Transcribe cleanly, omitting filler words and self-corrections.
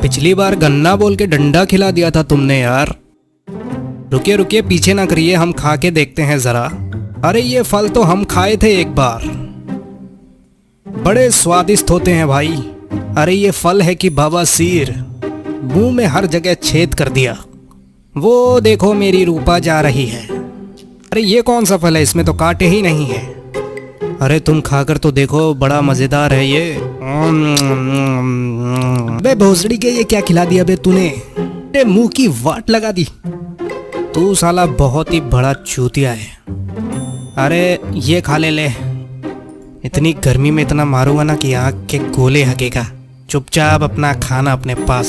पिछली बार गन्ना बोल के डंडा खिला दिया था तुमने यार। रुकिए रुकिए, पीछे ना करिए, हम खा के देखते हैं जरा। अरे ये फल तो हम खाए थे एक बार, बड़े स्वादिष्ट होते हैं भाई। अरे ये फल है कि बवासीर, मुंह में हर जगह छेद कर दिया। वो देखो मेरी रूपा जा रही है। अरे ये कौन सा फल है, इसमें तो कांटे ही नहीं है। अरे तुम खाकर तो देखो, बड़ा मजेदार है ये। बे भोसड़ी के, ये क्या खिला दिया बे तूने? तेरे मुंह की वाट लगा दी। तू साला बहुत ही बड़ा चूतिया है। अरे ये खा ले। इतनी गर्मी में इतना मारूंगा ना कि आँख के गोले हगेगा। चुपचाप अपना खाना अपने पास रख।